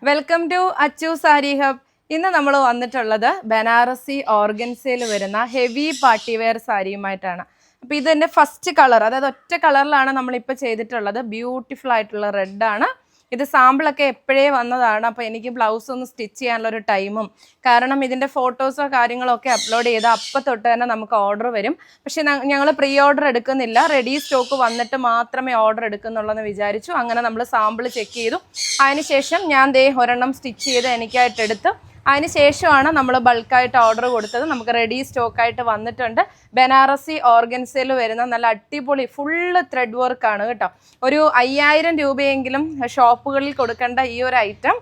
Welcome to Achu Saree hub. ഇന്ന് നമ്മൾ വന്നിട്ടുള്ളത് ബനാറസി ഓർഗൻസയിൽ വരുന്ന ഹെവി പാർട്ടി വെയർ സാരിയുമായിട്ടാണ്. അപ്പോൾ ഇതെൻ്റെ ഫസ്റ്റ് കളർ, അതായത് ഒറ്റ കളറിലാണ് നമ്മളിപ്പോൾ ചെയ്തിട്ടുള്ളത്. ബ്യൂട്ടിഫുൾ ആയിട്ടുള്ള റെഡാണ്. ഇത് സാമ്പിളൊക്കെ എപ്പോഴേ വന്നതാണ്. അപ്പോൾ എനിക്ക് ബ്ലൗസ് ഒന്ന് സ്റ്റിച്ച് ചെയ്യാനുള്ളൊരു ടൈമും, കാരണം ഇതിൻ്റെ ഫോട്ടോസോ കാര്യങ്ങളോ ഒക്കെ അപ്ലോഡ് ചെയ്ത് അപ്പം തൊട്ട് തന്നെ നമുക്ക് ഓർഡർ വരും. പക്ഷേ ഞങ്ങൾ പ്രീ ഓർഡർ എടുക്കുന്നില്ല, റെഡി സ്റ്റോക്ക് വന്നിട്ട് മാത്രമേ ഓർഡർ എടുക്കുന്നുള്ളൂ വിചാരിച്ചു. അങ്ങനെ നമ്മൾ സാമ്പിൾ ചെക്ക് ചെയ്തു. അതിനുശേഷം ഞാൻ ഒരെണ്ണം സ്റ്റിച്ച് ചെയ്ത് എനിക്കായിട്ട് എടുത്ത് അതിന് ശേഷമാണ് നമ്മൾ ബൾക്കായിട്ട് ഓർഡർ കൊടുത്തത്. നമുക്ക് റെഡി സ്റ്റോക്കായിട്ട് വന്നിട്ടുണ്ട്. ബനാറസി ഓർഗൻസയിൽ വരുന്ന നല്ല അടിപൊളി ഫുള്ള് ത്രെഡ് വർക്കാണ് കേട്ടോ. ഒരു 5000 രൂപയെങ്കിലും ഷോപ്പുകളിൽ കൊടുക്കേണ്ട ഈ ഒരു ഐറ്റം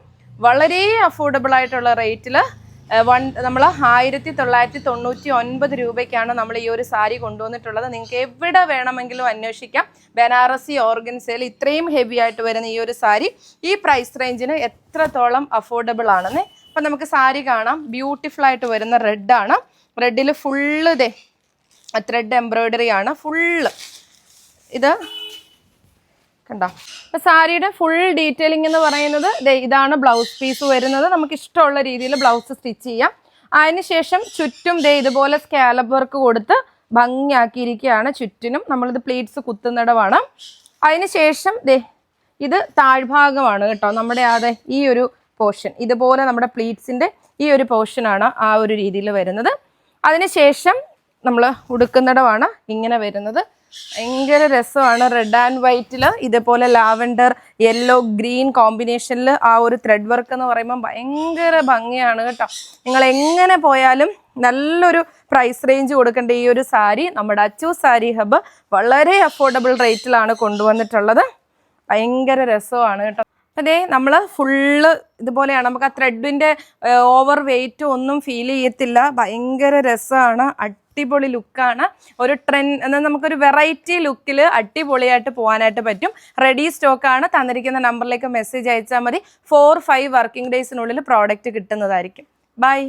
വളരെ അഫോർഡബിൾ ആയിട്ടുള്ള റേറ്റിൽ നമ്മൾ 1999 രൂപയ്ക്കാണ് നമ്മൾ ഈ ഒരു സാരി കൊണ്ടുവന്നിട്ടുള്ളത്. നിങ്ങൾക്ക് എവിടെ വേണമെങ്കിലും അന്വേഷിക്കാം. ബനാറസി ഓർഗൻസയിൽ ഇത്രയും ഹെവി ആയിട്ട് വരുന്ന ഈ ഒരു സാരി ഈ പ്രൈസ് റേഞ്ചിന് എത്രത്തോളം അഫോർഡബിൾ ആണെന്ന്. അപ്പം നമുക്ക് സാരി കാണാം. ബ്യൂട്ടിഫുൾ ആയിട്ട് വരുന്ന റെഡാണ്. റെഡിൽ ഫുള്ള് ത്രെഡ് എംബ്രോയിഡറി ആണ് ഫുള്ള്. ഇത് കണ്ടോ. അപ്പോൾ സാരിയുടെ ഫുൾ ഡീറ്റെയിലിംഗ് എന്ന് പറയുന്നത് ഇതാണ് ബ്ലൗസ് പീസ് വരുന്നത്. നമുക്ക് ഇഷ്ടമുള്ള രീതിയിൽ ബ്ലൗസ് സ്റ്റിച്ച് ചെയ്യാം. അതിനുശേഷം ചുറ്റും ഇതുപോലെ സ്കാലപ്പ് വർക്ക് കൊടുത്ത് ഭംഗിയാക്കിയിരിക്കുകയാണ്. ചുറ്റിനും നമ്മളിത് പ്ലീറ്റ്സ് കുത്തുന്നിടമാണ്. അതിനുശേഷം ഇത് താഴ്ഭാഗമാണ് കേട്ടോ. നമ്മുടെ ഈ ഒരു പോർഷൻ ഇതുപോലെ നമ്മുടെ പ്ലീറ്റ്സിൻ്റെ ഈ ഒരു പോർഷനാണ് ആ ഒരു രീതിയിൽ വരുന്നത്. അതിനുശേഷം നമ്മൾ ഉടുക്കുന്നിടമാണ് ഇങ്ങനെ വരുന്നത്. ഭയങ്കര രസമാണ്. റെഡ് ആൻഡ് വൈറ്റിൽ ഇതുപോലെ ലാവൻഡർ യെല്ലോ ഗ്രീൻ കോമ്പിനേഷനിൽ ആ ഒരു ത്രെഡ് വർക്ക് എന്ന് പറയുമ്പോൾ ഭയങ്കര ഭംഗിയാണ് കേട്ടോ. നിങ്ങൾ എങ്ങനെ പോയാലും നല്ലൊരു പ്രൈസ് റേഞ്ച് കൊടുക്കേണ്ട ഈ ഒരു സാരി നമ്മുടെ അച്ചു സാരി ഹബ്ബ് വളരെ അഫോർഡബിൾ റേറ്റിലാണ് കൊണ്ടുവന്നിട്ടുള്ളത്. ഭയങ്കര രസമാണ് കേട്ടോ. അതെ, നമ്മൾ ഫുള്ള് ഇതുപോലെയാണ്. നമുക്ക് ആ ത്രെഡിൻ്റെ ഓവർ വെയിറ്റ് ഒന്നും ഫീൽ ചെയ്യത്തില്ല. ഭയങ്കര രസമാണ്, അടിപൊളി ലുക്കാണ്. ഒരു ട്രെൻഡ് എന്നാൽ നമുക്കൊരു വെറൈറ്റി ലുക്കിൽ അടിപൊളിയായിട്ട് പോകാനായിട്ട് പറ്റും. റെഡി സ്റ്റോക്കാണ്. തന്നിരിക്കുന്ന നമ്പറിലേക്ക് മെസ്സേജ് അയച്ചാൽ മതി. 4-5 വർക്കിംഗ് ഡേയ്സിനുള്ളിൽ പ്രോഡക്റ്റ് കിട്ടുന്നതായിരിക്കും. ബൈ.